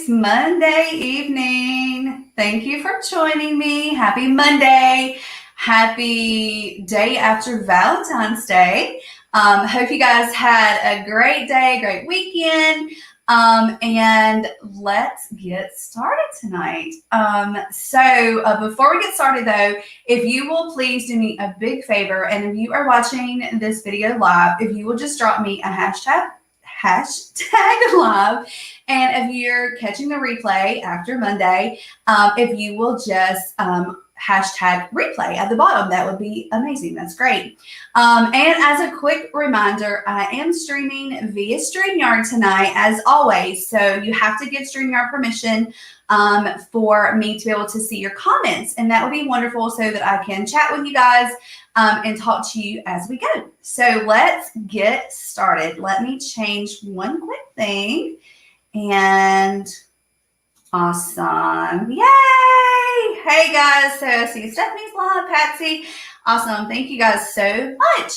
Monday evening. Thank you for joining me. Happy Monday. Happy day after Valentine's Day. Hope you guys had a great day, great weekend. And let's get started tonight. Before we get started though, if you will please do me a big favor, and if you are watching this video live, if you will just drop me a hashtag live, and if you're catching the replay after Monday, if you will just hashtag replay at the bottom, that would be amazing. That's great. And as a quick reminder, I am streaming via StreamYard tonight, as always. So you have to give StreamYard permission for me to be able to see your comments. And that would be wonderful so that I can chat with you guys and talk to you as we go. So let's get started. Let me change one quick thing. And awesome. Yay! Hey guys. So I see Stephanie's live, Patsy. Awesome. Thank you guys so much.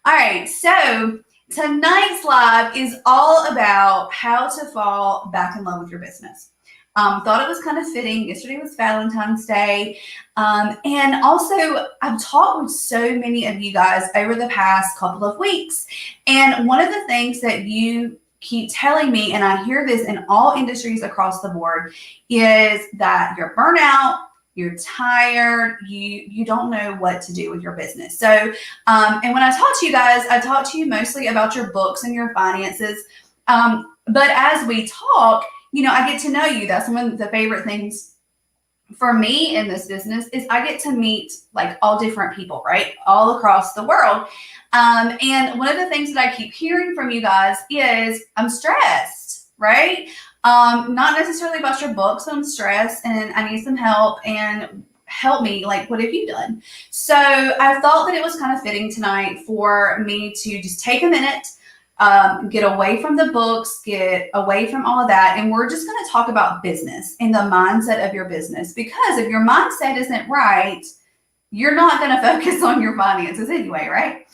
All right. So tonight's live is all about how to fall back in love with your business. Thought it was kind of fitting. Yesterday was Valentine's Day. And also I've talked with so many of you guys over the past couple of weeks. And one of the things that you keep telling me, and I hear this in all industries across the board, is that you're burnt out, you're tired, you don't know what to do with your business. So, and when I talk to you guys, I talk to you mostly about your books and your finances. But as we talk, I get to know you. That's one of the favorite things for me in this business is I get to meet like all different people, right? All across the world. And one of the things that I keep hearing from you guys is I'm stressed, right? Not necessarily about your books, but I'm stressed and I need some help, and help me. Like, what have you done? So I thought that it was kind of fitting tonight for me to just take a minute, get away from the books, get away from all of that. And we're just going to talk about business and the mindset of your business, because if your mindset isn't right, you're not going to focus on your finances anyway, right?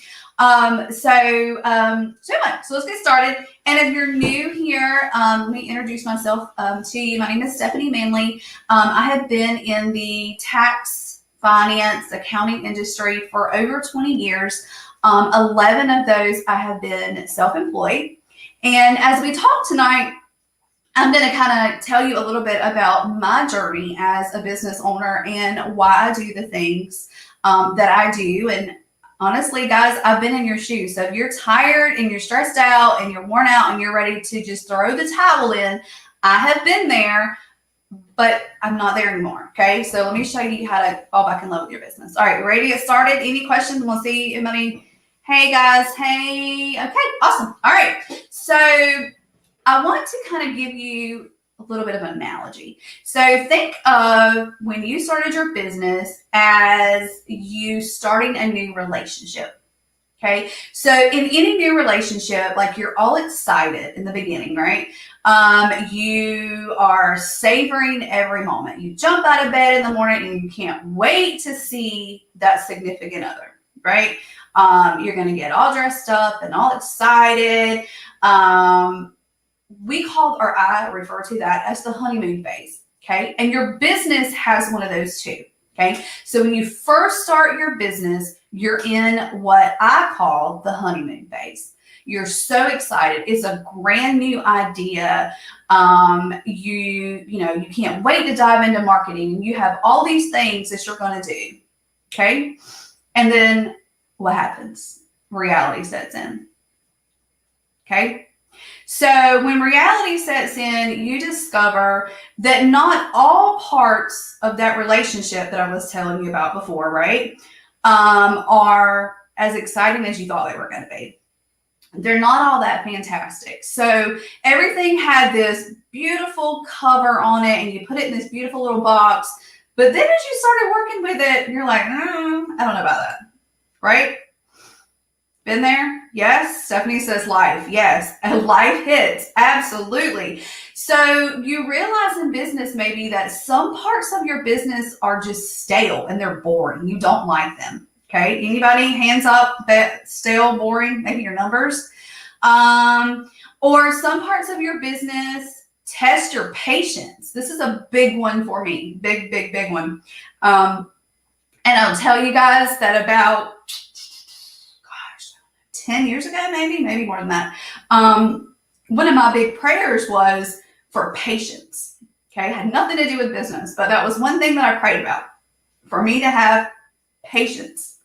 So let's get started. And if you're new here, let me introduce myself to you. My name is Stephanie Manley. I have been in the tax, finance, accounting industry for over 20 years. 11 of those I have been self-employed. And as we talk tonight, I'm going to kind of tell you a little bit about my journey as a business owner and why I do the things that I do. And honestly, guys, I've been in your shoes. So if you're tired and you're stressed out and you're worn out and you're ready to just throw the towel in, I have been there, but I'm not there anymore. Okay. So let me show you how to fall back in love with your business. All right. Ready to get started? Any questions? We'll see anybody. Hey guys. Hey. Okay. Awesome. All right. So I want to kind of give you a little bit of an analogy. So think of when you started your business as you starting a new relationship. Okay. So in any new relationship, like you're all excited in the beginning, right? You are savoring every moment. You jump out of bed in the morning and you can't wait to see that significant other, right? You're going to get all dressed up and all excited. I refer to that as the honeymoon phase. Okay. And your business has one of those too. Okay. So when you first start your business, you're in what I call the honeymoon phase. You're so excited. It's a brand new idea. You can't wait to dive into marketing, and you have all these things that you're going to do. Okay. And then what happens? Reality sets in. Okay. So when reality sets in, you discover that not all parts of that relationship that I was telling you about before, right, are as exciting as you thought they were going to be. They're not all that fantastic. So everything had this beautiful cover on it, and you put it in this beautiful little box. But then as you started working with it, you're like, I don't know about that, right? Been there? Yes. Stephanie says life. Yes. And life hits. Absolutely. So you realize in business maybe that some parts of your business are just stale and they're boring. You don't like them. Okay. Anybody? Hands up. That stale, boring, maybe your numbers. Or some parts of your business test your patience. This is a big one for me. Big, big, big one. And I'll tell you guys that about, 10 years ago, maybe more than that. One of my big prayers was for patience. Okay. It had nothing to do with business, but that was one thing that I prayed about, for me to have patience.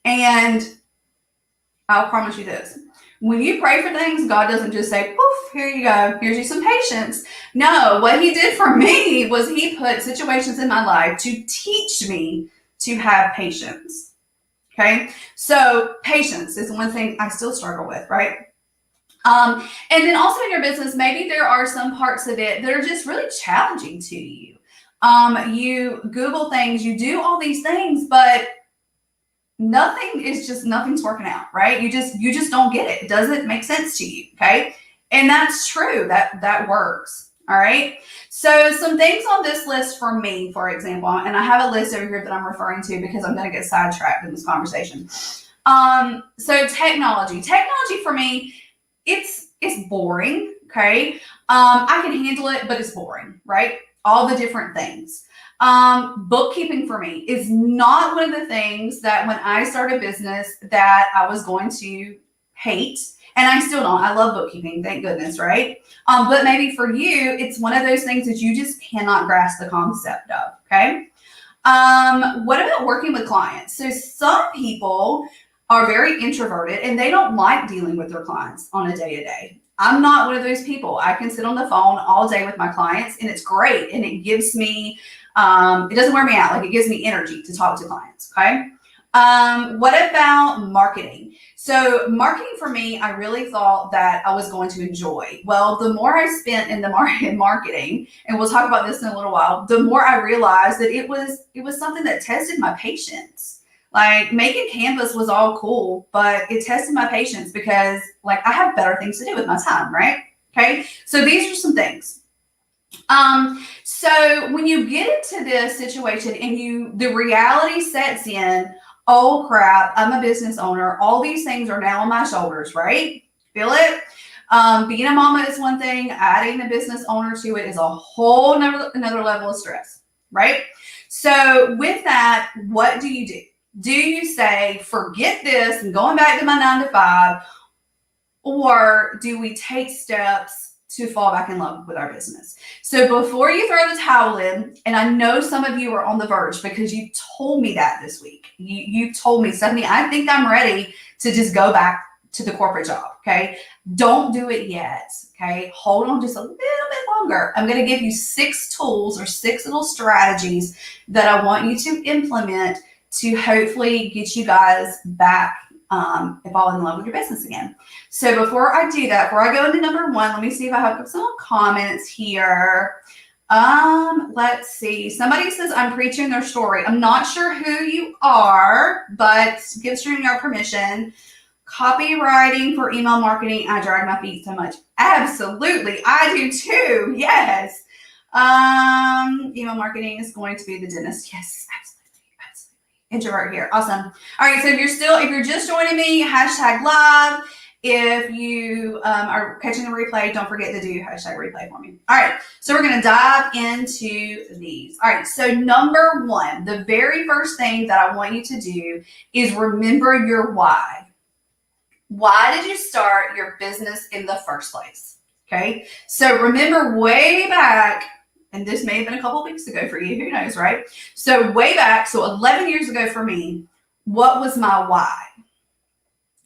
And I'll promise you this. When you pray for things, God doesn't just say, poof, here you go. Here's you some patience. No, what he did for me was he put situations in my life to teach me to have patience. Okay, so patience is one thing I still struggle with, right? And then also in your business, maybe there are some parts of it that are just really challenging to you. You Google things, you do all these things, but nothing's working out, right? You just don't get it. It doesn't make sense to you, okay? And that's true. That works. All right. So some things on this list for me, for example, and I have a list over here that I'm referring to because I'm going to get sidetracked in this conversation. So technology for me, it's boring. Okay. I can handle it, but it's boring, right? All the different things. Bookkeeping for me is not one of the things that when I start a business that I was going to hate. And I still don't. I love bookkeeping, thank goodness, right? But maybe for you, it's one of those things that you just cannot grasp the concept of, okay? What about working with clients? So some people are very introverted and they don't like dealing with their clients on a day-to-day. I'm not one of those people. I can sit on the phone all day with my clients and it's great. And it gives me, it doesn't wear me out. Like it gives me energy to talk to clients, okay? What about marketing? So marketing for me, I really thought that I was going to enjoy. Well, the more I spent in the marketing, and we'll talk about this in a little while, the more I realized that it was something that tested my patience. Like making Canvas was all cool, but it tested my patience because like I have better things to do with my time, right? Okay. So these are some things. So when you get into this situation and the reality sets in, oh crap, I'm a business owner. All these things are now on my shoulders, right? Feel it? Being a mama is one thing. Adding a business owner to it is a whole another level of stress, right? So with that, what do you do? Do you say, forget this and going back to my 9 to 5, or do we take steps to fall back in love with our business? So before you throw the towel in, and I know some of you are on the verge because you told me that this week. You told me, Stephanie, I think I'm ready to just go back to the corporate job, okay? Don't do it yet, okay? Hold on just a little bit longer. I'm going to give you 6 tools or 6 little strategies that I want you to implement to hopefully get you guys back and fall in love with your business again. So before I do that, before I go into number 1, let me see if I have some comments here. Let's see. Somebody says I'm preaching their story. I'm not sure who you are, but give StreamYard permission. Copywriting for email marketing. I drag my feet so much. Absolutely. I do too. Yes. Email marketing is going to be the dentist. Yes, absolutely. Introvert here. Awesome. All right. So if you're just joining me, #live. If you are catching the replay, don't forget to do #replay for me. All right. So we're going to dive into these. All right. So number 1, the very first thing that I want you to do is remember your why. Why did you start your business in the first place? Okay. So remember way back, and this may have been a couple of weeks ago for you, who knows, right? So way back, so 11 years ago for me, what was my why?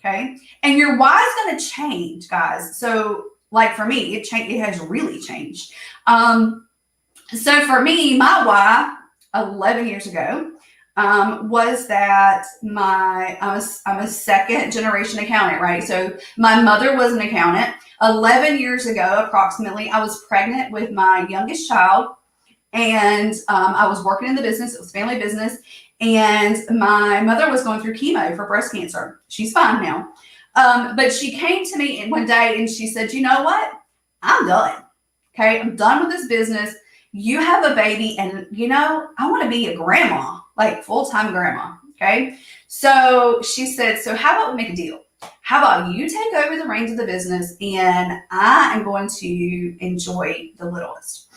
Okay. And your why is going to change, guys. So like for me, it has really changed. So for me, my why 11 years ago was that I'm a second generation accountant, right? So my mother was an accountant. 11 years ago, approximately, I was pregnant with my youngest child, and I was working in the business. It was family business, and my mother was going through chemo for breast cancer. She's fine now. But she came to me one day and she said, you know what? I'm done. Okay. I'm done with this business. You have a baby and I want to be a grandma, like full-time grandma. Okay. So she said, so how about we make a deal? How about you take over the reins of the business and I am going to enjoy the littlest?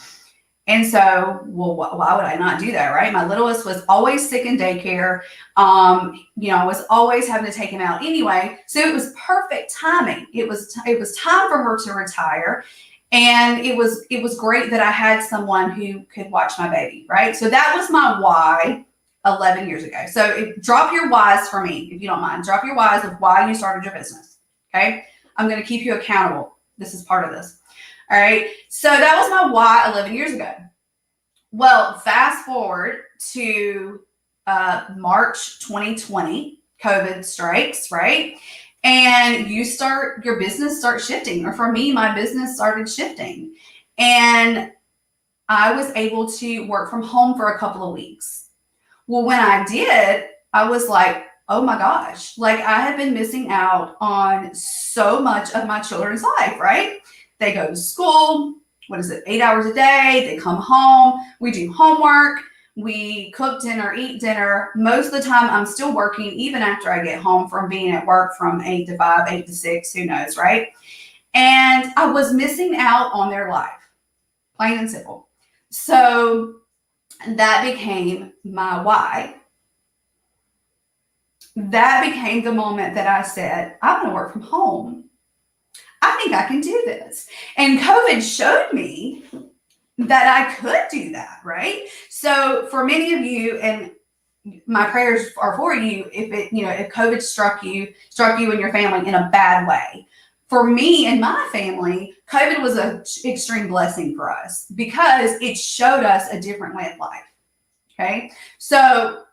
And so, well, why would I not do that, right? My littlest was always sick in daycare. I was always having to take him out anyway. So it was perfect timing. It was time for her to retire. And it was great that I had someone who could watch my baby, right? So that was my why 11 years ago. So drop your whys for me, if you don't mind. Drop your whys of why you started your business, okay? I'm going to keep you accountable. This is part of this. All right. So that was my why 11 years ago. Well, fast forward to March 2020, COVID strikes, right? And your business starts shifting. Or for me, my business started shifting. And I was able to work from home for a couple of weeks. Well, when I did, I was like, oh my gosh, like I had been missing out on so much of my children's life, right? They go to school, 8 hours a day. They come home. We do homework. We cook dinner, eat dinner. Most of the time I'm still working, even after I get home from being at work from 8 to 5, 8 to 6, who knows, right? And I was missing out on their life, plain and simple. So that became my why. That became the moment that I said, I'm going to work from home. I think I can do this. And COVID showed me that I could do that, right? So for many of you, and my prayers are for you, if COVID struck you and your family in a bad way. For me and my family, COVID was an extreme blessing for us because it showed us a different way of life. Okay. So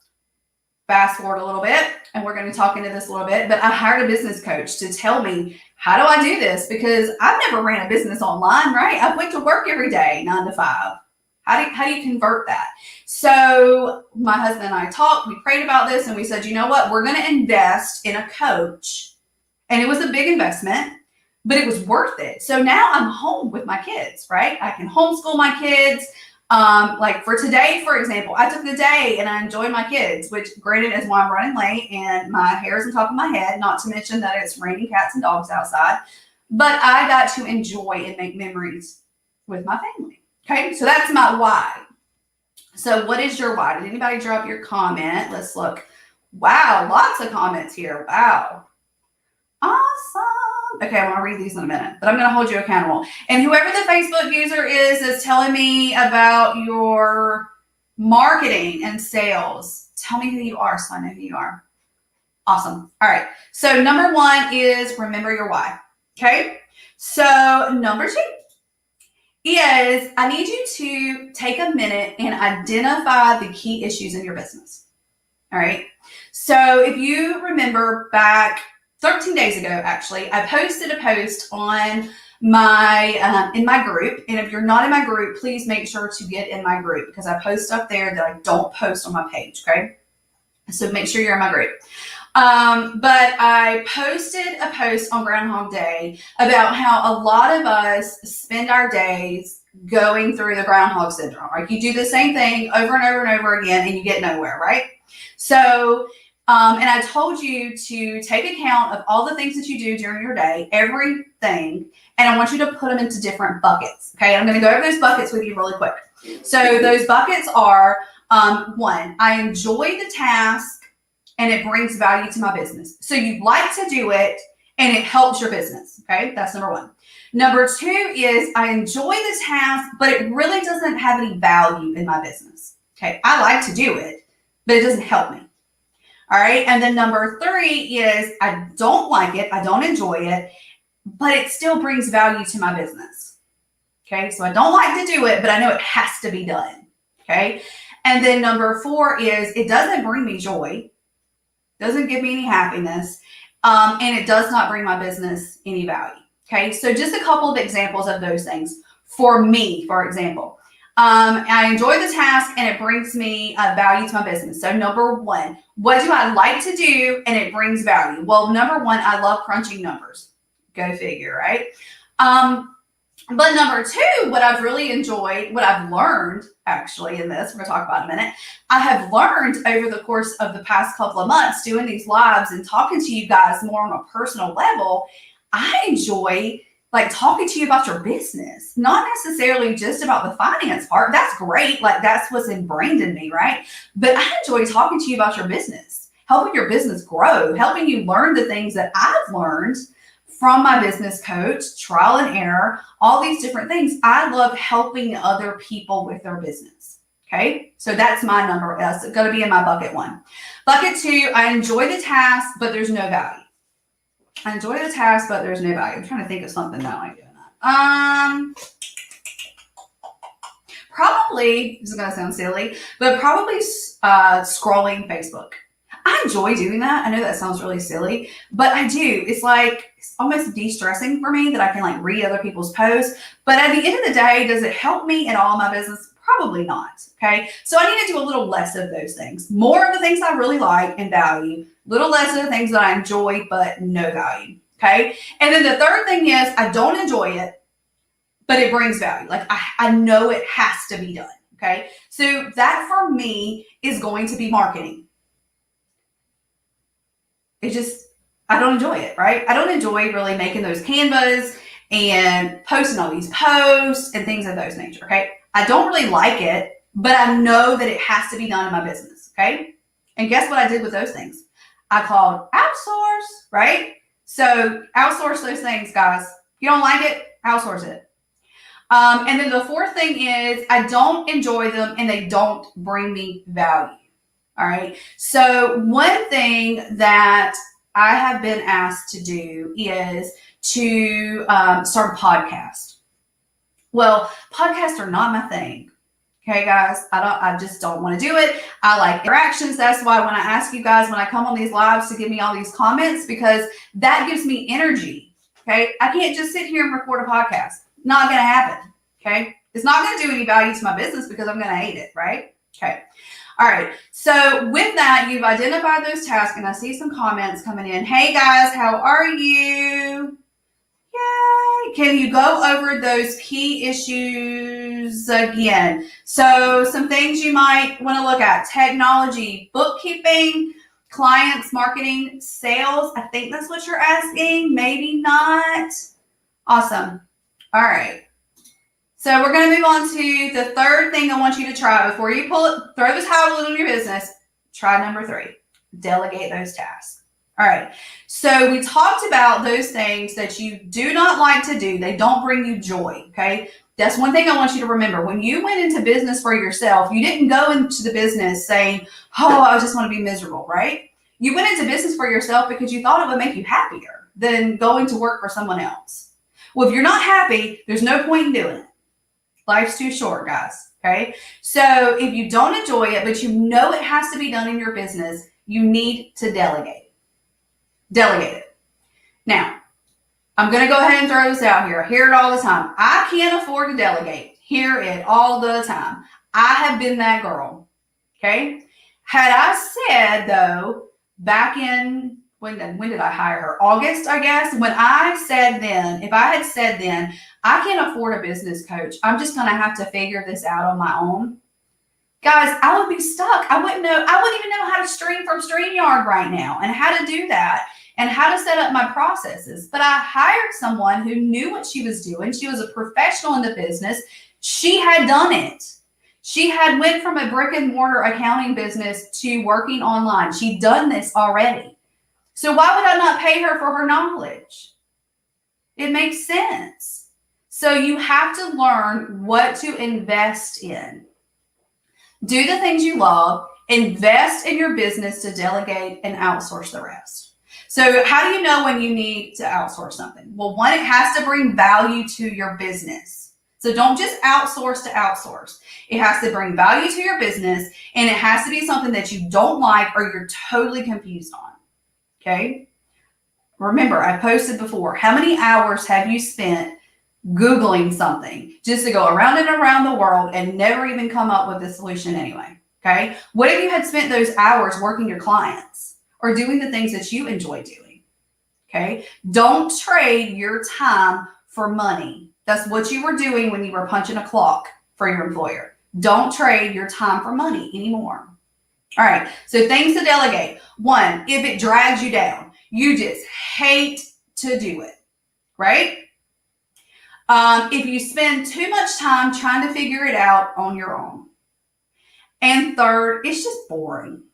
fast forward a little bit, and we're going to talk into this a little bit, but I hired a business coach to tell me, how do I do this? Because I've never ran a business online, right? I went to work every day, 9 to 5. How do you convert that? So my husband and I talked, we prayed about this, and we said, you know what? We're going to invest in a coach. And it was a big investment, but it was worth it. So now I'm home with my kids, right? I can homeschool my kids. Like for today, for example, I took the day and I enjoyed my kids, which granted is why I'm running late and my hair is on top of my head, not to mention that it's raining cats and dogs outside, but I got to enjoy and make memories with my family. Okay. So that's my why. So what is your why? Did anybody drop your comment? Let's look. Wow. Lots of comments here. Wow. Awesome. Okay, I'm going to read these in a minute, but I'm going to hold you accountable. And whoever the Facebook user is telling me about your marketing and sales, tell me who you are so I know who you are. Awesome. All right. So number 1 is remember your why. Okay. So number 2 is I need you to take a minute and identify the key issues in your business. All right. So if you remember back 13 days ago, actually, I posted a post on my in my group. And if you're not in my group, please make sure to get in my group because I post stuff there that I don't post on my page. Okay. So make sure you're in my group. But I posted a post on Groundhog Day about how a lot of us spend our days going through the Groundhog Syndrome. Like you do the same thing over and over and over again and you get nowhere, right? So and I told you to take account of all the things that you do during your day, everything, and I want you to put them into different buckets. Okay, I'm going to go over those buckets with you really quick. So those buckets are 1, I enjoy the task and it brings value to my business. So you like to do it and it helps your business. Okay, that's number 1. Number 2 is I enjoy the task, but it really doesn't have any value in my business. Okay, I like to do it, but it doesn't help me. All right. And then number 3 is I don't like it. I don't enjoy it, but it still brings value to my business. Okay. So I don't like to do it, but I know it has to be done. Okay. And then number 4 is it doesn't bring me joy, doesn't give me any happiness, and it does not bring my business any value. Okay. So just a couple of examples of those things for me, for example. I enjoy the task and it brings me value to my business. So number 1, what do I like to do and it brings value? Well, number 1, I love crunching numbers. Go figure, right? But number two, what I've really enjoyed, what I've learned actually in this, we're going to talk about in a minute, I have learned over the course of the past couple of months doing these lives and talking to you guys more on a personal level. I enjoy like talking to you about your business, not necessarily just about the finance part. That's great. Like that's what's ingrained in me, right? But I enjoy talking to you about your business, helping your business grow, helping you learn the things that I've learned from my business coach, trial and error, all these different things. I love helping other people with their business. Okay. So that's my number. That's going to be in my bucket one. Bucket two, I enjoy the task, but there's no value. I enjoy the task, but there's no value. I'm trying to think of something that I like doing that. Probably, this is going to sound silly, but probably scrolling Facebook. I enjoy doing that. I know that sounds really silly, but I do. It's like, it's almost de-stressing for me that I can like read other people's posts. But at the end of the day, does it help me in all my business? Probably not. Okay. So I need to do a little less of those things. More of the things I really like and value, little less of the things that I enjoy, but no value. Okay. And then the third thing is I don't enjoy it, but it brings value. Like I know it has to be done. Okay. So that for me is going to be marketing. I don't enjoy it, right? I don't enjoy really making those canvas and posting all these posts and things of those nature, okay? I don't really like it, but I know that it has to be done in my business, okay? And guess what I did with those things? I called outsource, right? So outsource those things, guys. If you don't like it, outsource it. And then the fourth thing is I don't enjoy them and they don't bring me value. All right. So one thing that I have been asked to do is to start a podcast. Well, podcasts are not my thing. Okay, guys, I just don't want to do it. I like interactions. That's why when I ask you guys, when I come on these lives to give me all these comments, because that gives me energy. Okay. I can't just sit here and record a podcast. Not going to happen. Okay. It's not going to do any value to my business because I'm going to hate it. Right. Okay. All right. So with that, you've identified those tasks and I see some comments coming in. Hey guys, how are you? Yay. Can you go over those key issues again? So some things you might want to look at: technology, bookkeeping, clients, marketing, sales. I think that's what you're asking. Maybe not. Awesome. All right. So we're going to move on to the third thing I want you to try before you throw the towel in your business. Try number 3, delegate those tasks. All right. So we talked about those things that you do not like to do. They don't bring you joy. Okay. That's one thing I want you to remember. When you went into business for yourself, you didn't go into the business saying, oh, I just want to be miserable, right? You went into business for yourself because you thought it would make you happier than going to work for someone else. Well, if you're not happy, there's no point in doing it. Life's too short, guys. Okay. So if you don't enjoy it, but you know it has to be done in your business, you need to delegate. Delegate it. Now, I'm going to go ahead and throw this out here. I hear it all the time. I can't afford to delegate. Hear it all the time. I have been that girl. Okay. Had I said though, back in, when did I hire her? August, I guess. When I said then, if I had said then, I can't afford a business coach, I'm just going to have to figure this out on my own. Guys, I would be stuck. I wouldn't even know how to stream from StreamYard right now and how to do that and how to set up my processes. But I hired someone who knew what she was doing. She was a professional in the business. She had done it. She had went from a brick and mortar accounting business to working online. She'd done this already. So why would I not pay her for her knowledge? It makes sense. So you have to learn what to invest in. Do the things you love, invest in your business to delegate and outsource the rest. So how do you know when you need to outsource something? Well, one, it has to bring value to your business. So don't just outsource to outsource. It has to bring value to your business and it has to be something that you don't like or you're totally confused on. Okay. Remember, I posted before, how many hours have you spent Googling something just to go around and around the world and never even come up with a solution anyway? Okay. What if you had spent those hours working your clients or doing the things that you enjoy doing? Okay. Don't trade your time for money. That's what you were doing when you were punching a clock for your employer. Don't trade your time for money anymore. All right, so things to delegate. One, if it drags you down, you just hate to do it, right? If you spend too much time trying to figure it out on your own. And third, it's just boring.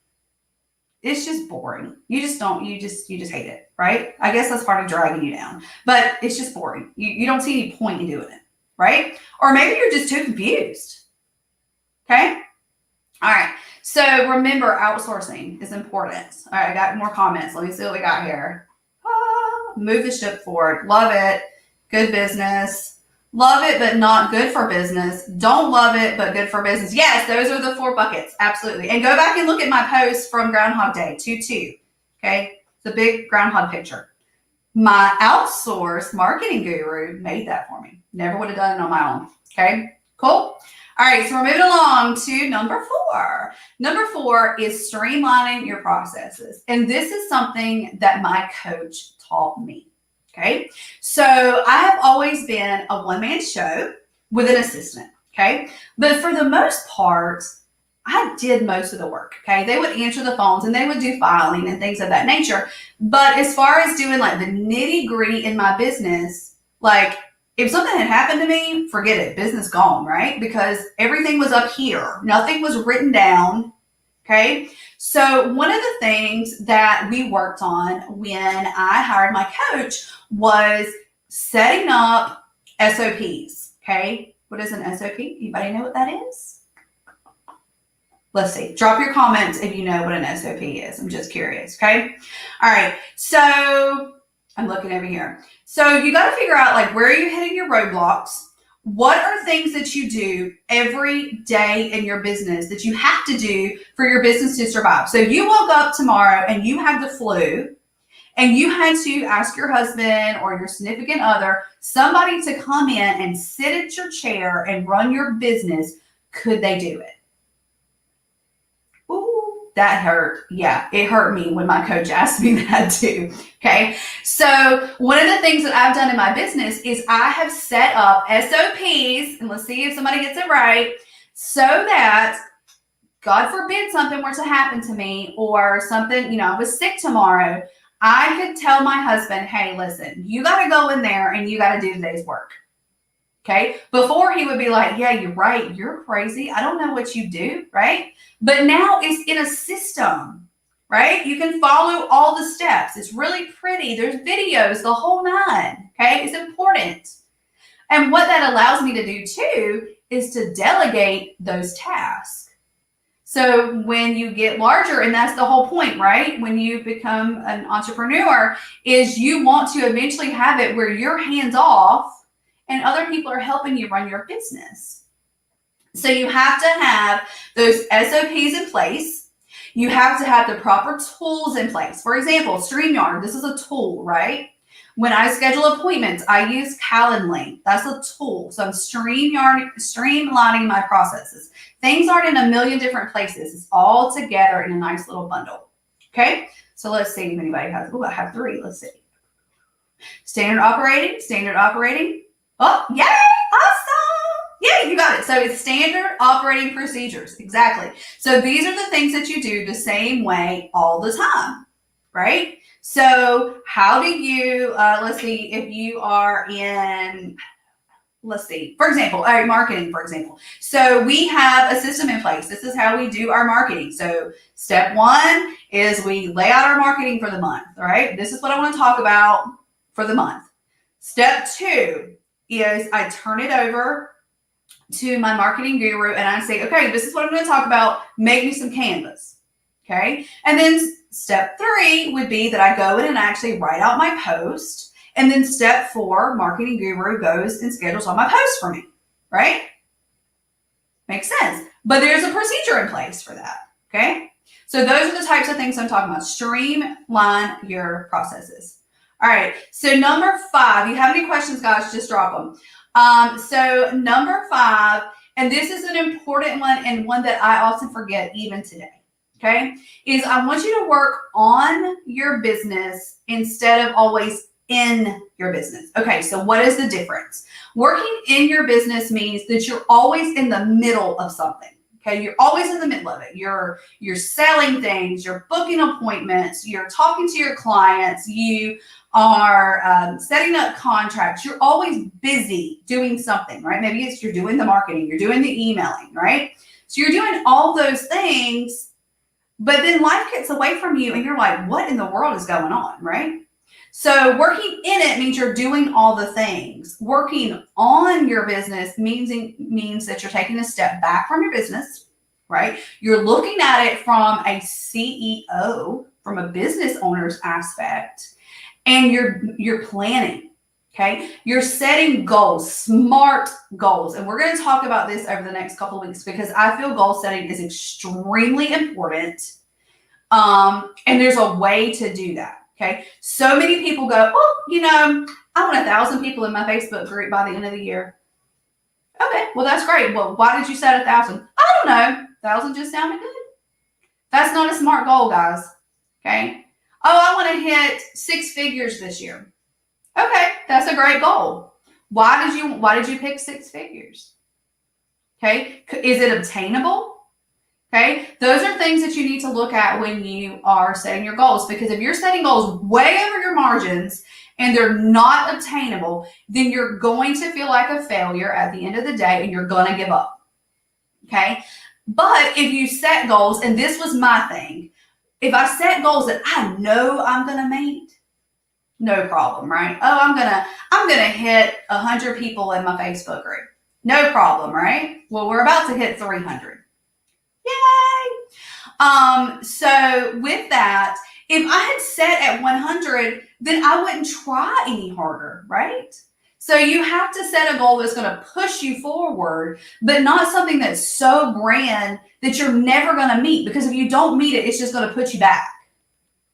It's just boring. You just hate it, right? I guess that's part of dragging you down, but it's just boring. You don't see any point in doing it, right? Or maybe you're just too confused. Okay. All right. So remember, outsourcing is important. All right. I got more comments. Let me see what we got here. Move the ship forward. Love it. Good business. Love it, but not good for business. Don't love it, but good for business. Yes, those are the 4 buckets. Absolutely. And go back and look at my post from Groundhog Day, 2-2. Okay. It's a big groundhog picture. My outsourced marketing guru made that for me. Never would have done it on my own. Okay. Cool. All right. So we're moving along to number 4. Number 4 is streamlining your processes. And this is something that my coach taught me. Okay, so I have always been a one-man show with an assistant, okay? But for the most part, I did most of the work, okay? They would answer the phones and they would do filing and things of that nature. But as far as doing like the nitty-gritty in my business, like if something had happened to me, forget it, business gone, right? Because everything was up here. Nothing was written down, okay? So one of the things that we worked on when I hired my coach was setting up SOPs, okay? What is an SOP? Anybody know what that is? Let's see. Drop your comments if you know what an SOP is. I'm just curious, okay? All right. So I'm looking over here. So you got to figure out like where are you hitting your roadblocks? What are things that you do every day in your business that you have to do for your business to survive? So you woke up tomorrow and you have the flu and you had to ask your husband or your significant other, somebody to come in and sit at your chair and run your business. Could they do it? Ooh, that hurt. Yeah, it hurt me when my coach asked me that too. Okay. So one of the things that I've done in my business is I have set up SOPs, and let's see if somebody gets it right, so that God forbid something were to happen to me or something, I was sick tomorrow, I could tell my husband, hey, listen, you got to go in there and you got to do today's work. Okay. Before he would be like, yeah, you're right. You're crazy. I don't know what you do. Right. But now it's in a system, right? You can follow all the steps. It's really pretty. There's videos, the whole 9. Okay. It's important. And what that allows me to do too is to delegate those tasks. So when you get larger, and that's the whole point, right? When you become an entrepreneur, is you want to eventually have it where you're hands off and other people are helping you run your business. So you have to have those SOPs in place. You have to have the proper tools in place. For example, StreamYard, this is a tool, right? When I schedule appointments, I use Calendly. That's a tool. So I'm streamlining my processes. Things aren't in a million different places. It's all together in a nice little bundle. Okay? So let's see if anybody has, I have 3. Let's see. Standard operating. Oh, yay! Awesome! Yeah, you got it. So it's standard operating procedures. Exactly. So these are the things that you do the same way all the time, right? So how do you, let's see, if you are in, let's see, for example, marketing, for example. So we have a system in place. This is how we do our marketing. So step 1 is we lay out our marketing for the month, all right? This is what I want to talk about for the month. Step 2 is I turn it over to my marketing guru and I say, okay, this is what I'm going to talk about. Make me some canvas. Okay. And then step 3 would be that I go in and actually write out my post. And then step 4, marketing guru goes and schedules all my posts for me. Right? Makes sense. But there's a procedure in place for that. Okay. So those are the types of things I'm talking about. Streamline your processes. All right. So number 5, you have any questions, guys, just drop them. So number 5, and this is an important one and one that I often forget even today. Okay, is I want you to work on your business instead of always in your business. Okay, so what is the difference? Working in your business means that you're always in the middle of something. Okay, you're always in the middle of it. You're selling things, you're booking appointments, you're talking to your clients, you are setting up contracts. You're always busy doing something, right? Maybe it's you're doing the marketing, you're doing the emailing, right? So you're doing all those things, but then life gets away from you and you're like, what in the world is going on, right? So working in it means you're doing all the things. Working on your business means that you're taking a step back from your business, right? You're looking at it from a CEO, from a business owner's aspect, and you're planning, okay? You're setting goals, smart goals. And we're going to talk about this over the next couple of weeks because I feel goal setting is extremely important. And there's a way to do that. Okay. So many people go, oh, I want 1,000 people in my Facebook group by the end of the year. Okay. Well, that's great. Well, why did you set 1,000? I don't know. 1,000 just sounded good. That's not a smart goal, guys. Okay. Oh, I want to hit 6 figures this year. Okay. That's a great goal. Why did you pick 6 figures? Okay. Is it obtainable? Okay, those are things that you need to look at when you are setting your goals, because if you're setting goals way over your margins and they're not obtainable, then you're going to feel like a failure at the end of the day and you're going to give up. Okay, but if you set goals, and this was my thing, if I set goals that I know I'm going to meet, no problem, right? Oh, I'm gonna hit 100 people in my Facebook group, no problem, right? Well, we're about to hit 300. Yay! So with that, if I had set at 100, then I wouldn't try any harder, right? So you have to set a goal that's going to push you forward, but not something that's so grand that you're never going to meet, because if you don't meet it, it's just going to put you back.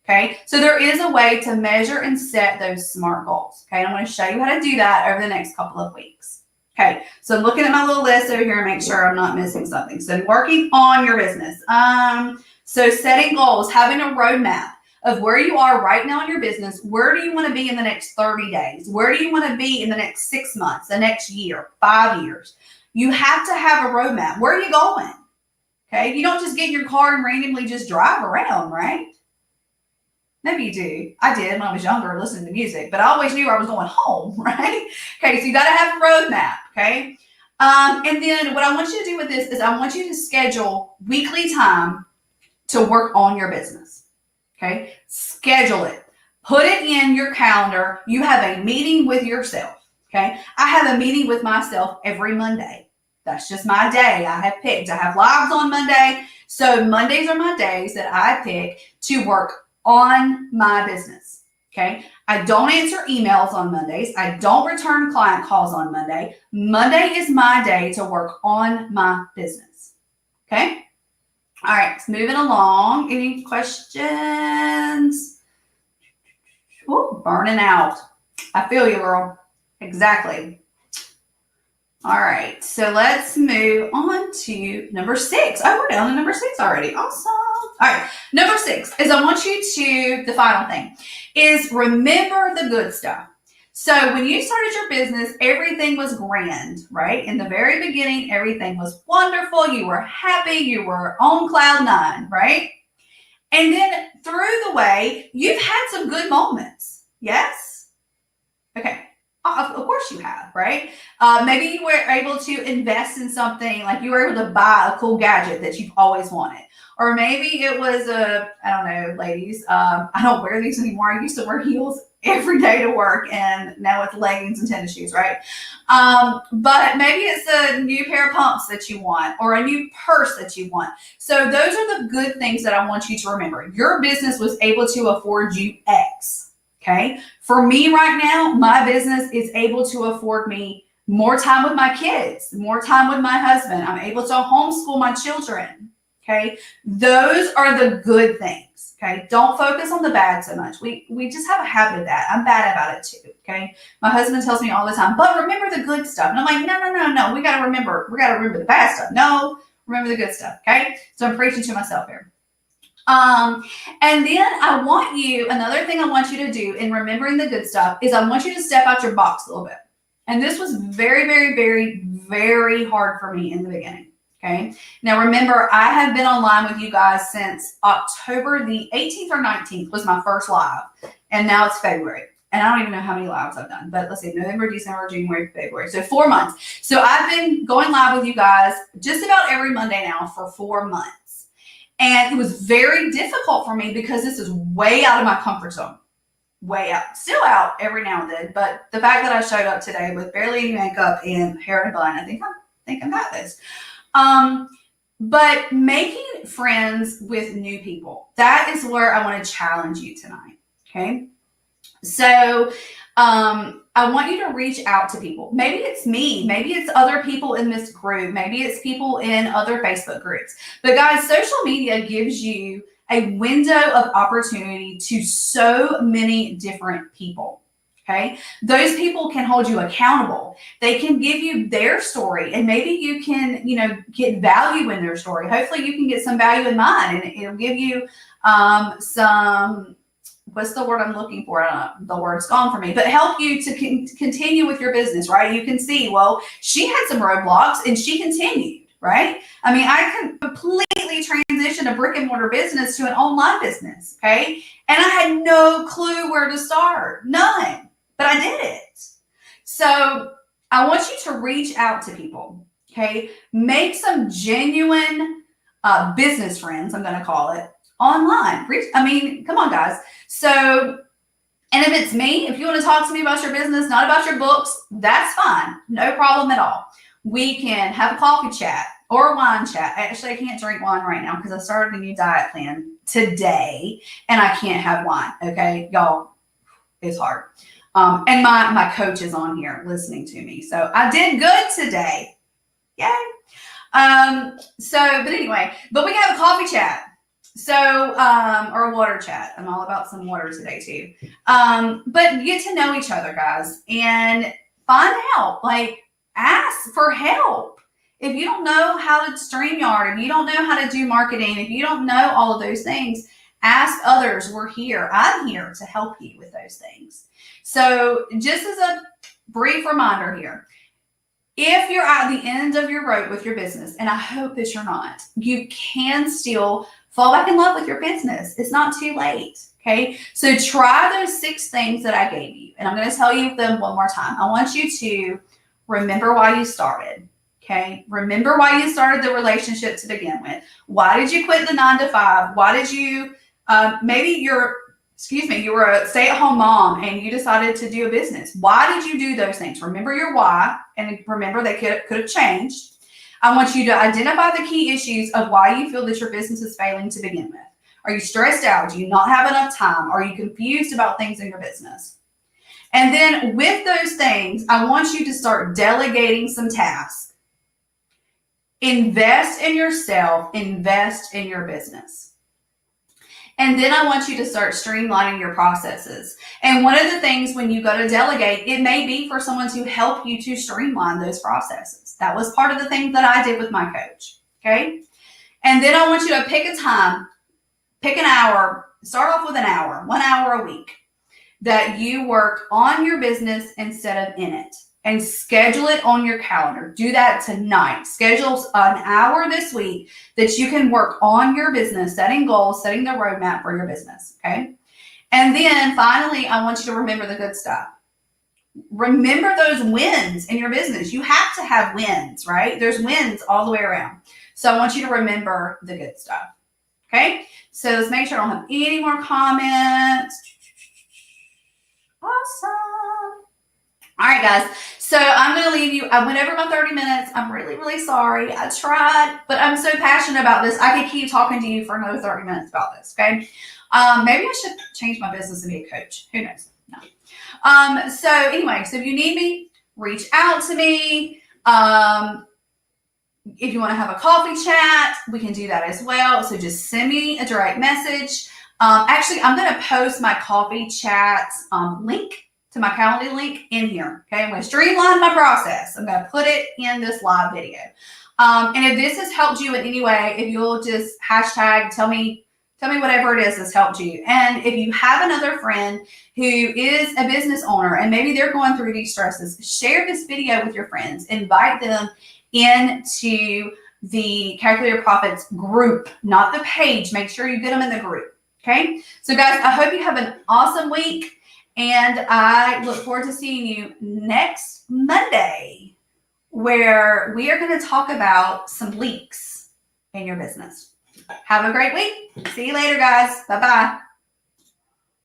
Okay, so there is a way to measure and set those SMART goals. Okay, I'm going to show you how to do that over the next couple of weeks. Okay, so I'm looking at my little list over here and make sure I'm not missing something. So working on your business. So setting goals, having a roadmap of where you are right now in your business. Where do you want to be in the next 30 days? Where do you want to be in the next 6 months, the next year, 5 years? You have to have a roadmap. Where are you going? Okay, you don't just get in your car and randomly just drive around, right? Maybe you do. I did when I was younger, listening to music, but I always knew I was going home, right? Okay, so you got to have a roadmap, okay? And then what I want you to do with this is I want you to schedule weekly time to work on your business, okay? Schedule it. Put it in your calendar. You have a meeting with yourself, okay? I have a meeting with myself every Monday. That's just my day I have picked. I have lives on Monday, so Mondays are my days that I pick to work on my business, okay? I don't answer emails on Mondays. I don't return client calls on Monday. Monday is my day to work on my business, okay? All right, moving along. Any questions? Ooh, burning out. I feel you, girl. Exactly. All right, so let's move on to number 6. Oh, we're down to number 6 already. Awesome. All right, number 6 is I want you to, the final thing, is remember the good stuff. So when you started your business, everything was grand, right? In the very beginning, everything was wonderful. You were happy. You were on cloud 9, right? And then through the way, you've had some good moments. Yes? Okay. Of course you have, right? Maybe you were able to invest in something, like you were able to buy a cool gadget that you've always wanted. Or maybe it was I don't know, ladies, I don't wear these anymore. I used to wear heels every day to work, and now it's leggings and tennis shoes, right? But maybe it's a new pair of pumps that you want, or a new purse that you want. So those are the good things that I want you to remember. Your business was able to afford you X. Okay. For me right now, my business is able to afford me more time with my kids, more time with my husband. I'm able to homeschool my children. Okay. Those are the good things. Okay. Don't focus on the bad so much. We just have a habit of that. I'm bad about it too. Okay. My husband tells me all the time, but remember the good stuff. And I'm like, no. We got to remember the bad stuff. No, remember the good stuff. Okay. So I'm preaching to myself here. And then another thing I want you to do in remembering the good stuff is I want you to step out your box a little bit. And this was very, very, very, very hard for me in the beginning. Okay. Now remember, I have been online with you guys since October the 18th or 19th was my first live. And now it's February. And I don't even know how many lives I've done, but let's see, November, December, January, February. So 4 months. So I've been going live with you guys just about every Monday now for 4 months. And it was very difficult for me because this is way out of my comfort zone. Way out. Still out every now and then. But the fact that I showed up today with barely any makeup and hair and a bun, I think I got this. But making friends with new people, that is where I want to challenge you tonight. Okay. So, I want you to reach out to people. Maybe it's me. Maybe it's other people in this group. Maybe it's people in other Facebook groups. But guys, social media gives you a window of opportunity to so many different people. Okay. Those people can hold you accountable. They can give you their story and maybe you can, get value in their story. Hopefully you can get some value in mine and it'll give you, some, what's the word I'm looking for? The word's gone for me, but help you to continue with your business, right? You can see, well, she had some roadblocks and she continued, right? I mean, I can completely transition a brick and mortar business to an online business, okay? And I had no clue where to start, none, but I did it. So I want you to reach out to people, okay? Make some genuine business friends, I'm going to call it, online. Come on, guys. So, and if it's me, if you want to talk to me about your business, not about your books, that's fine. No problem at all. We can have a coffee chat or a wine chat. Actually, I can't drink wine right now because I started a new diet plan today and I can't have wine. Okay, y'all, it's hard. And my coach is on here listening to me. So I did good today. Yay. But anyway, but we can have a coffee chat. So, or a water chat. I'm all about some water today too. But get to know each other, guys, and find help. Like, ask for help. If you don't know how to StreamYard, if you don't know how to do marketing, if you don't know all of those things, ask others. We're here. I'm here to help you with those things. So just as a brief reminder here, if you're at the end of your rope with your business, and I hope that you're not, you can still fall back in love with your business. It's not too late. Okay. So try those 6 things that I gave you. And I'm going to tell you them one more time. I want you to remember why you started. Okay. Remember why you started the relationship to begin with. Why did you quit the 9 to 5? Why did you, you were a stay-at-home mom and you decided to do a business. Why did you do those things? Remember your why, and remember they could have changed. I want you to identify the key issues of why you feel that your business is failing to begin with. Are you stressed out? Do you not have enough time? Are you confused about things in your business? And then with those things, I want you to start delegating some tasks. Invest in yourself, invest in your business. And then I want you to start streamlining your processes. And one of the things when you go to delegate, it may be for someone to help you to streamline those processes. That was part of the thing that I did with my coach. Okay. And then I want you to pick a time, pick an hour, start off with an hour, 1 hour a week that you work on your business instead of in it. And schedule it on your calendar. Do that tonight. Schedule an hour this week that you can work on your business, setting goals, setting the roadmap for your business, okay? And then finally, I want you to remember the good stuff. Remember those wins in your business. You have to have wins, right? There's wins all the way around. So I want you to remember the good stuff, okay? So let's make sure I don't have any more comments. Awesome. All right, guys. So I'm going to leave you. I went over my 30 minutes. I'm really, really sorry. I tried, but I'm so passionate about this. I could keep talking to you for another 30 minutes about this, okay? Maybe I should change my business and be a coach. Who knows? No. So anyway, so if you need me, reach out to me. If you want to have a coffee chat, we can do that as well. So just send me a direct message. Actually, I'm going to post my coffee chat link to my Calendly link in here. Okay, I'm going to streamline my process. I'm going to put it in this live video. And if this has helped you in any way, if you'll just hashtag tell me Tell me whatever it is that's helped you. And if you have another friend who is a business owner and maybe they're going through these stresses, share this video with your friends. Invite them into the Calculate Your Profits group, not the page. Make sure you get them in the group. Okay? So guys, I hope you have an awesome week. And I look forward to seeing you next Monday, where we are going to talk about some leaks in your business. Have a great week. See you later, guys. Bye-bye.